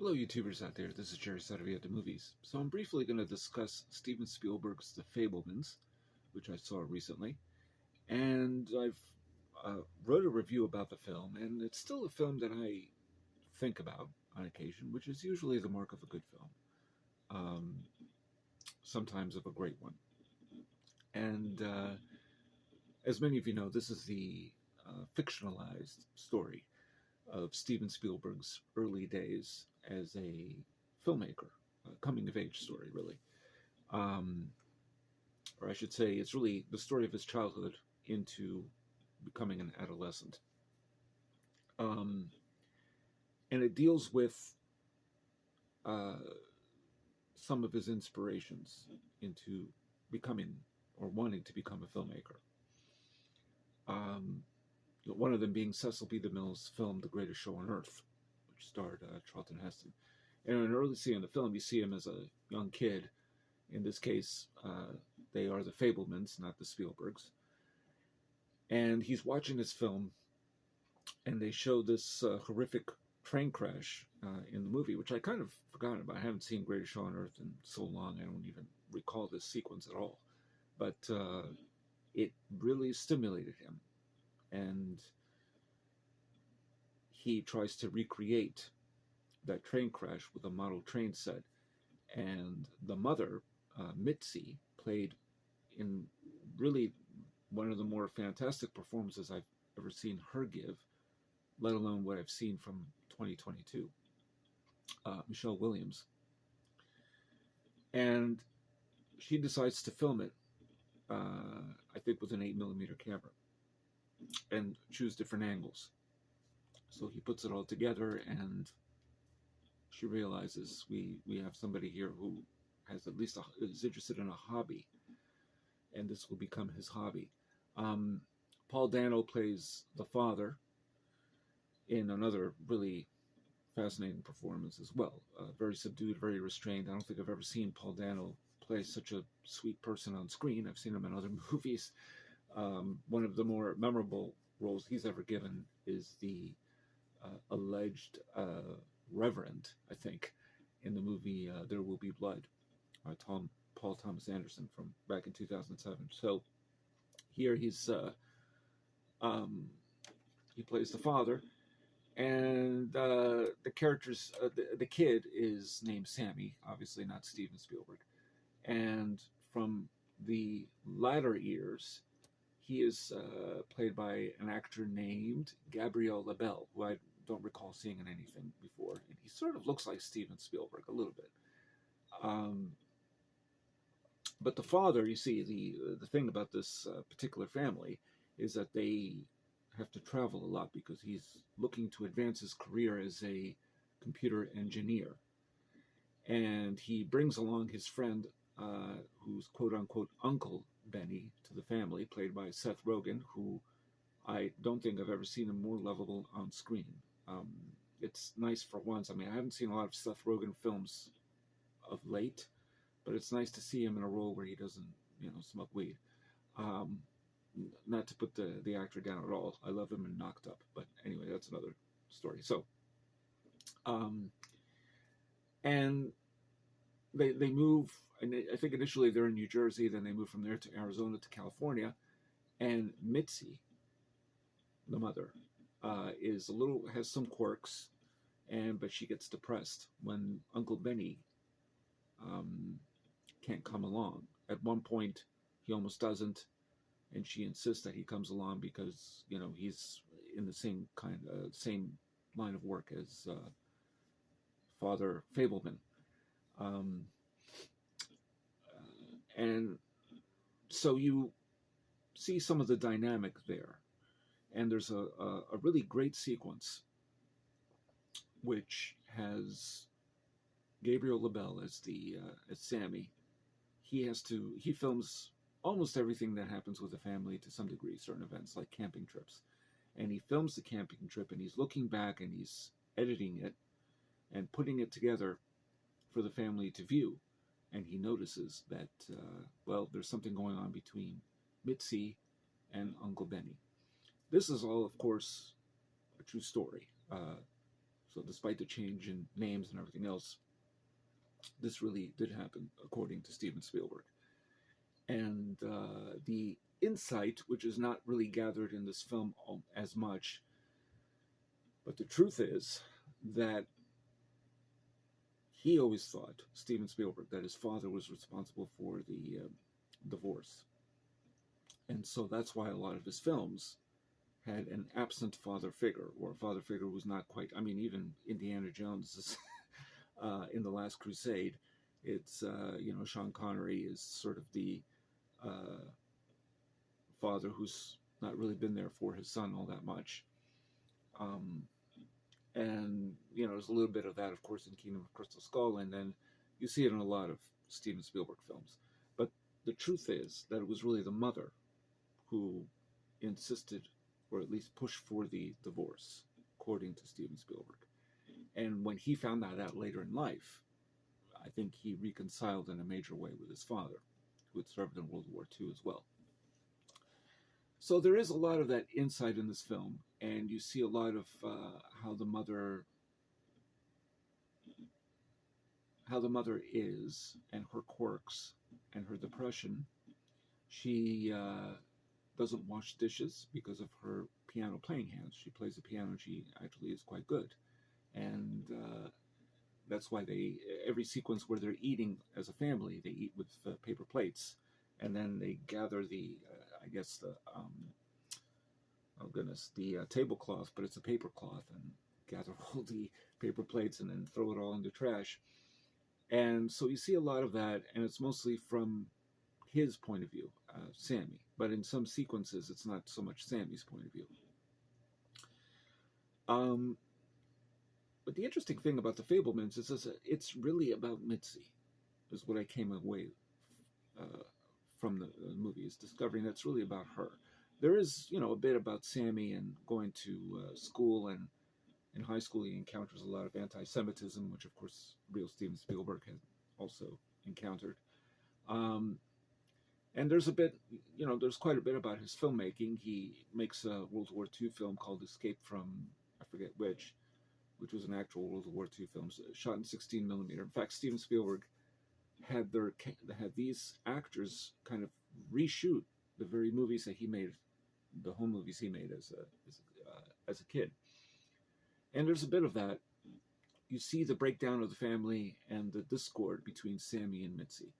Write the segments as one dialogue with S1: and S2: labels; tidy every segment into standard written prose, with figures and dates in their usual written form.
S1: Hello, YouTubers out there. This is Jerry Saravia at the movies. So I'm briefly going to discuss Steven Spielberg's The Fabelmans, which I saw recently. And I've wrote a review about the film, and it's still a film that I think about on occasion, which is usually the mark of a good film, sometimes of a great one. And as many of you know, this is the fictionalized story of Steven Spielberg's early days as a filmmaker, a coming-of-age story, really. Or I should say, it's really the story of his childhood into becoming an adolescent. And it deals with some of his inspirations into becoming or wanting to become a filmmaker. One of them being Cecil B. DeMille's film The Greatest Show on Earth, which starred Charlton Heston. And in an early scene in the film, you see him as a young kid. In this case, they are the Fabelmans, not the Spielbergs. And he's watching this film, and they show this horrific train crash in the movie, which I kind of forgot about. I haven't seen Greatest Show on Earth in so long, I don't even recall this sequence at all. But it really stimulated him. And he tries to recreate that train crash with a model train set. And the mother, Mitzi, played in really one of the more fantastic performances I've ever seen her give, let alone what I've seen from 2022, Michelle Williams. And she decides to film it, I think with an 8mm camera, and choose different angles. So he puts it all together, and she realizes we have somebody here who has at least is interested in a hobby, and this will become his hobby. Paul Dano plays the father in another really fascinating performance as well. Very subdued, very restrained. I don't think I've ever seen Paul Dano play such a sweet person on screen. I've seen him in other movies. One of the more memorable roles he's ever given is the alleged reverend, I think, in the movie There Will Be Blood, Paul Thomas Anderson from back in 2007. So here he plays the father, and the characters, the kid is named Sammy, obviously not Steven Spielberg, and from the latter years, he is played by an actor named Gabriel Labelle, who I don't recall seeing in anything before. And he sort of looks like Steven Spielberg a little bit. But the father, you see, the thing about this particular family is that they have to travel a lot because he's looking to advance his career as a computer engineer. And he brings along his friend, who's quote-unquote Uncle Benny to the family, played by Seth Rogen, who I don't think I've ever seen him more lovable on screen. It's nice for once. I mean, I haven't seen a lot of Seth Rogen films of late, but it's nice to see him in a role where he doesn't, smoke weed. Not to put the actor down at all. I love him in Knocked Up, but anyway, that's another story. So, and they move, and I think initially they're in New Jersey, then they move from there to Arizona to California, and Mitzi, the mother, has some quirks, but she gets depressed when Uncle Benny can't come along. At one point, he almost doesn't, and she insists that he comes along because he's in the same line of work as Father Fabelman. And so you see some of the dynamic there. And there's a really great sequence which has Gabriel Labelle as as Sammy. He films almost everything that happens with the family to some degree, certain events like camping trips. And he films the camping trip, and he's looking back and he's editing it and putting it together for the family to view. And he notices that, there's something going on between Mitzi and Uncle Benny. This is all, of course, a true story. So despite the change in names and everything else, this really did happen, according to Steven Spielberg. And the insight, which is not really gathered in this film as much, but the truth is that he always thought, Steven Spielberg, that his father was responsible for the divorce. And so that's why a lot of his films had an absent father figure, or a father figure was not quite, I mean, even Indiana Jones is in The Last Crusade, it's, Sean Connery is sort of the father who's not really been there for his son all that much. And, there's a little bit of that, of course, in Kingdom of Crystal Skull, and then you see it in a lot of Steven Spielberg films. But the truth is that it was really the mother who insisted, or at least pushed for the divorce, according to Steven Spielberg. And when he found that out later in life, I think he reconciled in a major way with his father, who had served in World War II as well. So there is a lot of that insight in this film, and you see a lot of how the mother is, and her quirks, and her depression. She doesn't wash dishes because of her piano playing hands. She plays the piano, and she actually is quite good. And that's why every sequence where they're eating as a family, they eat with paper plates. And then they gather the tablecloth, but it's a paper cloth, and gather all the paper plates and then throw it all in the trash. And so you see a lot of that, and it's mostly from his point of view, Sammy. But in some sequences, it's not so much Sammy's point of view. But the interesting thing about the Fabelmans is it's really about Mitzi, is what I came away from the movie, is discovering that's really about her. There is, a bit about Sammy and going to school, and in high school he encounters a lot of anti-Semitism, which of course real Steven Spielberg had also encountered. And there's a bit, there's quite a bit about his filmmaking. He makes a World War II film called Escape from, I forget which was an actual World War II film, shot in 16 millimeter. In fact, Steven Spielberg had these actors kind of reshoot the very movies that he made, the home movies he made as a kid. And there's a bit of that. You see the breakdown of the family and the discord between Sammy and Mitzi.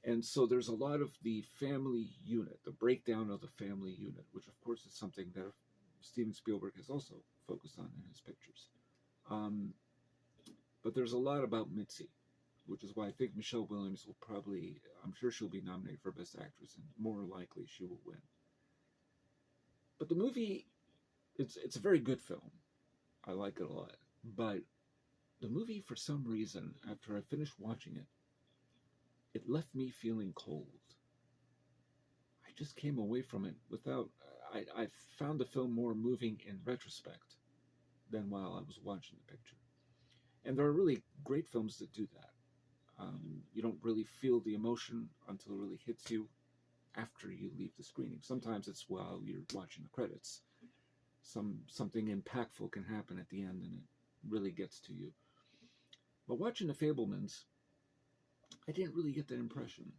S1: And so there's a lot of the family unit, the breakdown of the family unit, which of course is something that Steven Spielberg has also focused on in his pictures. But there's a lot about Mitzi, which is why I think Michelle Williams will probably, I'm sure she'll be nominated for Best Actress, and more likely she will win. But the movie, it's a very good film. I like it a lot. But the movie, for some reason, after I finished watching it, it left me feeling cold. I just came away from it without, I found the film more moving in retrospect than while I was watching the picture. And there are really great films that do that. You don't really feel the emotion until it really hits you after you leave the screening. Sometimes it's while you're watching the credits. Something impactful can happen at the end, and it really gets to you. But watching The Fabelmans, I didn't really get that impression.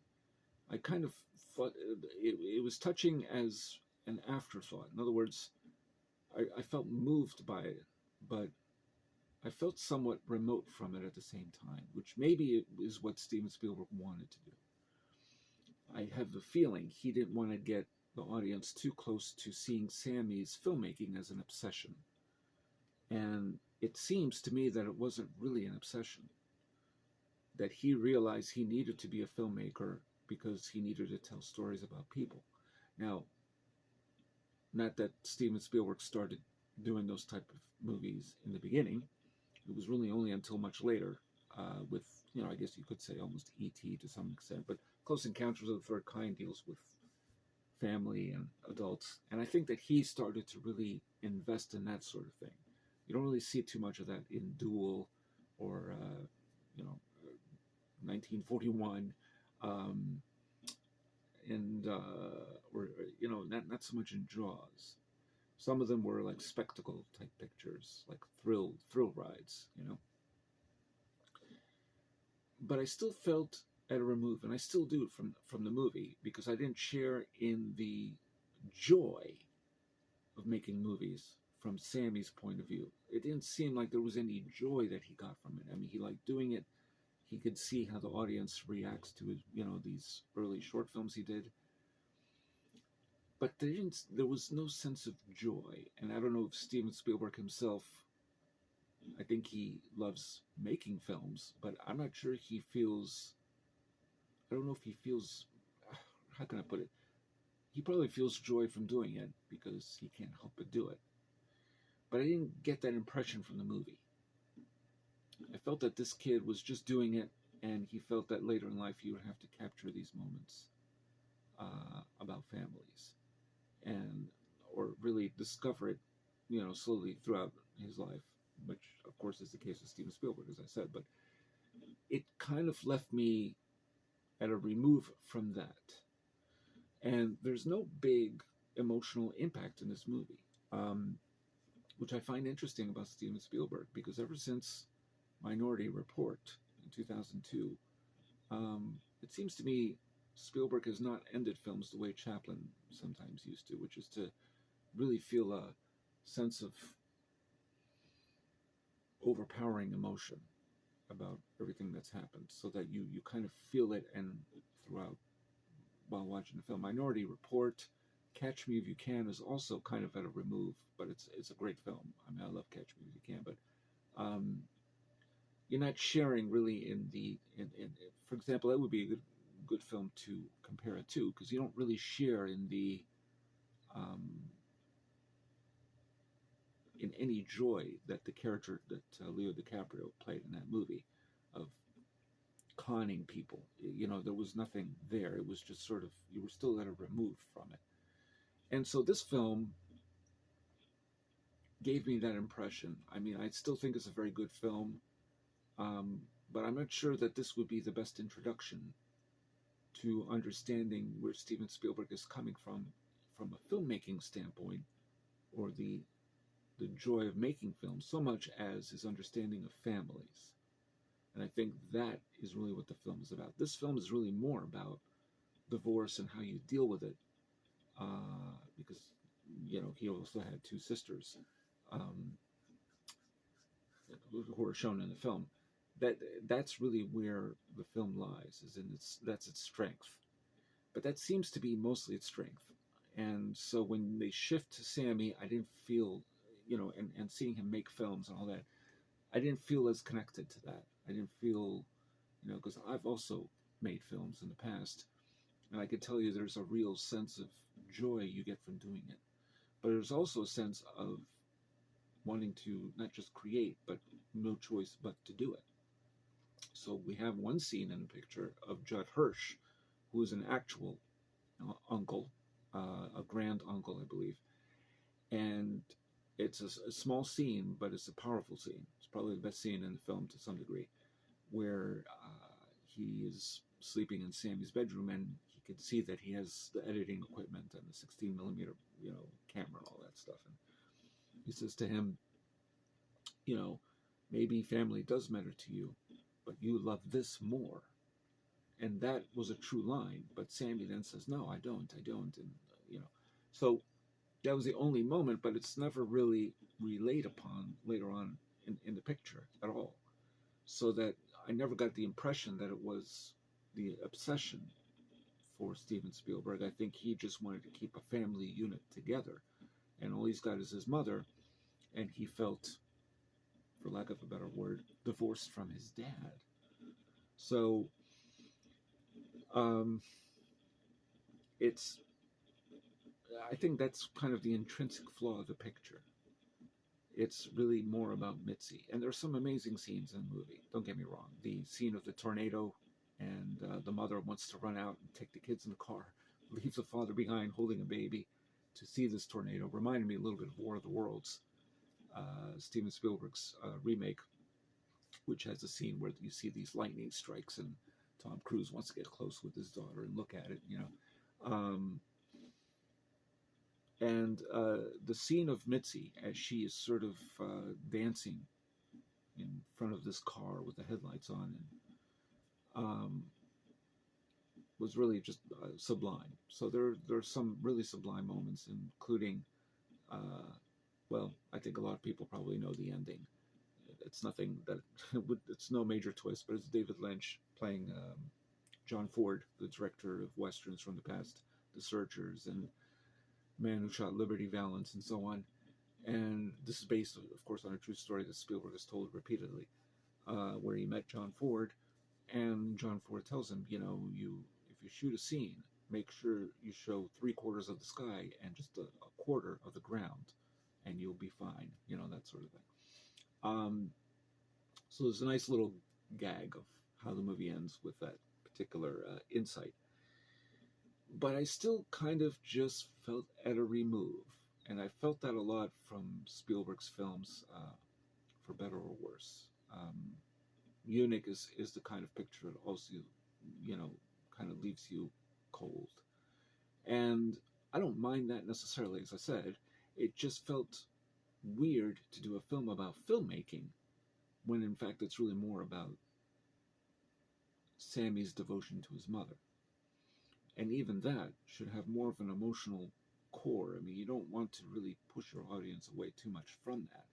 S1: I kind of thought it was touching as an afterthought. In other words, I felt moved by it, but I felt somewhat remote from it at the same time, which maybe is what Steven Spielberg wanted to do. I have the feeling he didn't want to get the audience too close to seeing Sammy's filmmaking as an obsession. And it seems to me that it wasn't really an obsession, that he realized he needed to be a filmmaker because he needed to tell stories about people. Now, not that Steven Spielberg started doing those type of movies in the beginning. It was really only until much later with, I guess you could say almost E.T. to some extent, but Close Encounters of the Third Kind deals with family and adults. And I think that he started to really invest in that sort of thing. You don't really see too much of that in Duel or, 1941, not so much in Jaws. Some of them were like spectacle type pictures, like thrill rides, you know. But I still felt at a remove, and I still do from the movie, because I didn't share in the joy of making movies from Sammy's point of view. It didn't seem like there was any joy that he got from it. I mean, he liked doing it. He could see how the audience reacts to his, you know, these early short films he did. But there was no sense of joy. And I don't know if Steven Spielberg himself, I think he loves making films, but I'm not sure he feels, I don't know if he feels, how can I put it? He probably feels joy from doing it because he can't help but do it. But I didn't get that impression from the movie. I felt that this kid was just doing it, and he felt that later in life he would have to capture these moments about families, and or really discover it, you know, slowly throughout his life, which of course is the case with Steven Spielberg, as I said. But it kind of left me at a remove from that, and there's no big emotional impact in this movie, which I find interesting about Steven Spielberg, because ever since Minority Report in 2002, it seems to me Spielberg has not ended films the way Chaplin sometimes used to, which is to really feel a sense of overpowering emotion about everything that's happened, so that you kind of feel it and throughout while watching the film. Minority Report, Catch Me If You Can is also kind of at a remove, but it's a great film. I mean, I love Catch Me If You Can, but you're not sharing really in for example, that would be a good film to compare it to, because you don't really share in the in any joy that the character that Leo DiCaprio played in that movie, of conning people. You know, there was nothing there. It was just sort of, you were still at a remove from it. And so this film gave me that impression. I mean, I still think it's a very good film, but I'm not sure that this would be the best introduction to understanding where Steven Spielberg is coming from a filmmaking standpoint, or the joy of making films, so much as his understanding of families. And I think that is really what the film is about. This film is really more about divorce and how you deal with it, because, you know, he also had two sisters who are shown in the film. That's really where the film lies, is in that's its strength. But that seems to be mostly its strength. And so when they shift to Sammy, I didn't feel, you know, and seeing him make films and all that, I didn't feel as connected to that. I didn't feel, you know, because I've also made films in the past, and I can tell you there's a real sense of joy you get from doing it. But there's also a sense of wanting to not just create, but no choice but to do it. So we have one scene in the picture of Judd Hirsch, who is an actual uncle, a grand uncle, I believe. And it's a small scene, but it's a powerful scene. It's probably the best scene in the film to some degree, where he is sleeping in Sammy's bedroom, and he can see that he has the editing equipment and the 16 millimeter, you know, camera and all that stuff. And he says to him, you know, maybe family does matter to you, but you love this more. And that was a true line. But Sammy then says, no, I don't. And, you know, so that was the only moment, but it's never really relayed upon later on in the picture at all. So that I never got the impression that it was the obsession for Steven Spielberg. I think he just wanted to keep a family unit together, and all he's got is his mother, and he felt, for lack of a better word, divorced from his dad. So I think that's kind of the intrinsic flaw of the picture. It's really more about Mitzi. And there's some amazing scenes in the movie, don't get me wrong. The scene of the tornado, and the mother wants to run out and take the kids in the car, leaves the father behind holding a baby to see this tornado, reminded me a little bit of War of the Worlds, Steven Spielberg's remake, which has a scene where you see these lightning strikes, and Tom Cruise wants to get close with his daughter and look at it, you know. And the scene of Mitzi as she is sort of dancing in front of this car with the headlights on, and was really just sublime. So there are some really sublime moments, including, well, I think a lot of people probably know the ending. It's nothing that it's no major twist, but it's David Lynch playing John Ford, the director of westerns from the past, The Searchers and Man Who Shot Liberty Valance and so on. And this is based, of course, on a true story that Spielberg has told repeatedly, where he met John Ford, and John Ford tells him, you know, if you shoot a scene, make sure you show 3/4 of the sky and just a quarter of the ground, and you'll be fine. You know, that sort of thing. So there's a nice little gag of how the movie ends with that particular insight. But I still kind of just felt at a remove. And I felt that a lot from Spielberg's films, for better or worse. Munich is the kind of picture that also, you know, kind of leaves you cold. And I don't mind that necessarily, as I said. It just felt weird to do a film about filmmaking when in fact it's really more about Sammy's devotion to his mother. And even that should have more of an emotional core. I mean, you don't want to really push your audience away too much from that.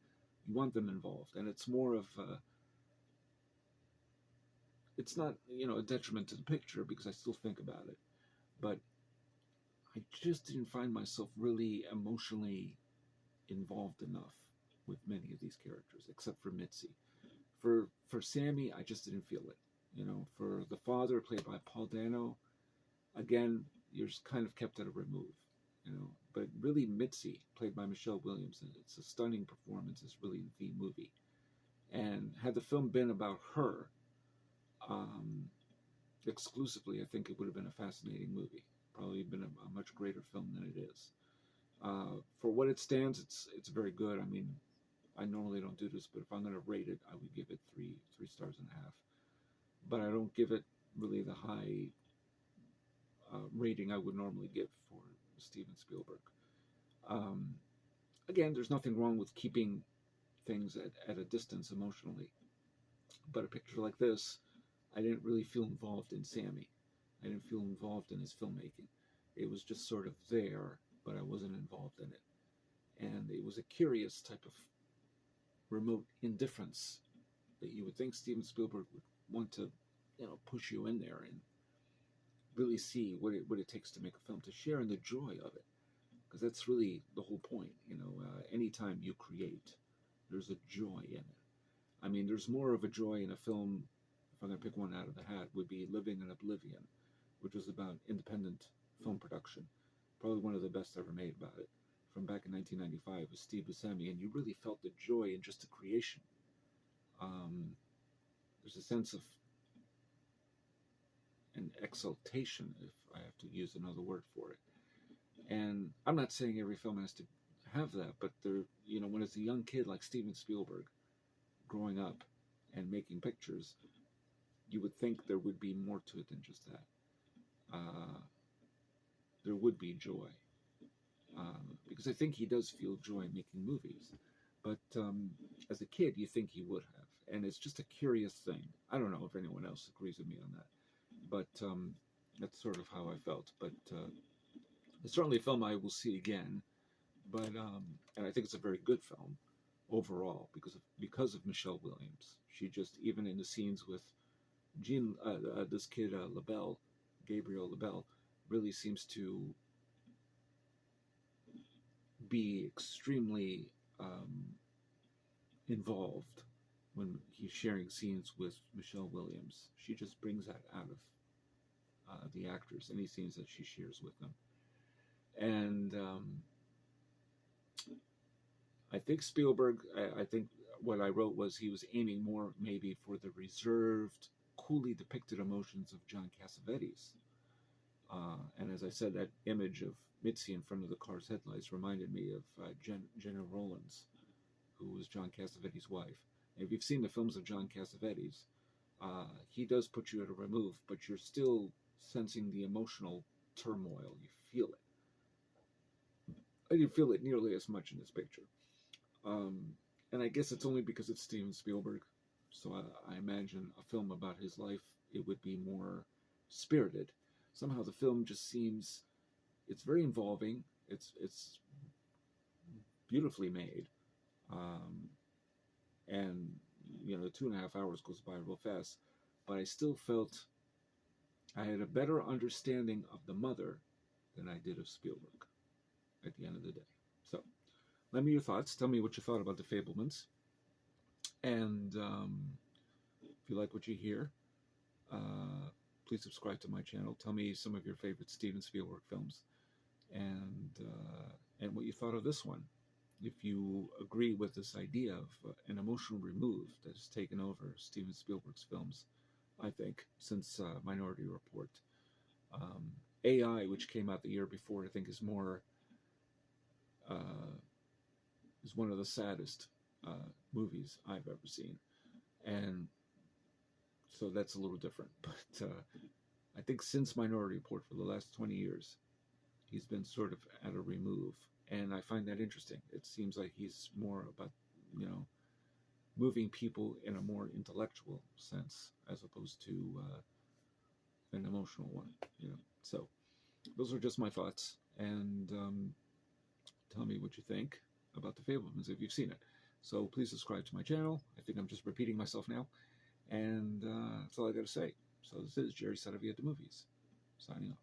S1: You want them involved, and it's more of it's not, you know, a detriment to the picture because I still think about it, but I just didn't find myself really emotionally involved enough with many of these characters, except for Mitzi. For Sammy, I just didn't feel it. You know, for the father, played by Paul Dano, again, you're kind of kept at a remove. You know, but really Mitzi, played by Michelle Williams, and it's a stunning performance. It's really the movie. And had the film been about her exclusively, I think it would have been a fascinating movie. Probably been a much greater film than it is. For what it stands, it's very good. I mean, I normally don't do this, but if I'm going to rate it, I would give it three stars and a half. But I don't give it really the high rating I would normally give for Steven Spielberg. Um, Again, there's nothing wrong with keeping things at a distance emotionally, but a picture like this, I didn't really feel involved in Sammy. I didn't feel involved in his filmmaking. It was just sort of there, but I wasn't involved in it. And it was a curious type of remote indifference that you would think Steven Spielberg would want to, you know, push you in there and really see what it takes to make a film, to share in the joy of it, because that's really the whole point. You know, anytime you create, there's a joy in it. I mean, there's more of a joy in a film, if I'm going to pick one out of the hat, would be Living in Oblivion, which was about independent film production. Probably one of the best ever made about it, from back in 1995 with Steve Buscemi, and you really felt the joy in just the creation. There's a sense of an exaltation, if I have to use another word for it. And I'm not saying every film has to have that, but there, you know, when it's a young kid like Steven Spielberg growing up and making pictures, you would think there would be more to it than just that. There would be joy, because I think he does feel joy making movies. But as a kid, you think he would have, and it's just a curious thing. I don't know if anyone else agrees with me on that, but that's sort of how I felt. But it's certainly a film I will see again. But and I think it's a very good film overall because of Michelle Williams. She just, even in the scenes with this kid LaBelle, Gabriel LaBelle, really seems to be extremely involved when he's sharing scenes with Michelle Williams. She just brings that out of the actors, any scenes that she shares with them. And I think Spielberg, I think what I wrote was he was aiming more maybe for the reserved, coolly depicted emotions of John Cassavetes. And as I said, that image of Mitzi in front of the car's headlights reminded me of Jenna Rollins, who was John Cassavetes' wife. And if you've seen the films of John Cassavetes, he does put you at a remove, but you're still sensing the emotional turmoil. You feel it. I didn't feel it nearly as much in this picture. Um, and I guess it's only because it's Steven Spielberg. So I imagine a film about his life, it would be more spirited. Somehow the film just seems, it's very involving. It's beautifully made. Um, and, 2.5 hours goes by real fast. But I still felt I had a better understanding of the mother than I did of Spielberg at the end of the day. So, let me your thoughts. Tell me what you thought about the Fabelmans. And if you like what you hear, please subscribe to my channel. Tell me some of your favorite Steven Spielberg films, and what you thought of this one. If you agree with this idea of an emotional remove that has taken over Steven Spielberg's films, I think, since Minority Report. AI, which came out the year before, I think is more is one of the saddest movies I've ever seen, and so that's a little different. But I think since Minority Report, for the last 20 years, he's been sort of at a remove, and I find that interesting. It seems like he's more about, moving people in a more intellectual sense as opposed to an emotional one. So those are just my thoughts, and tell me what you think about the Fabelmans if you've seen it. So please subscribe to my channel. I think I'm just repeating myself now, and that's all I got to say. So this is Jerry Saravia at the Movies, signing off.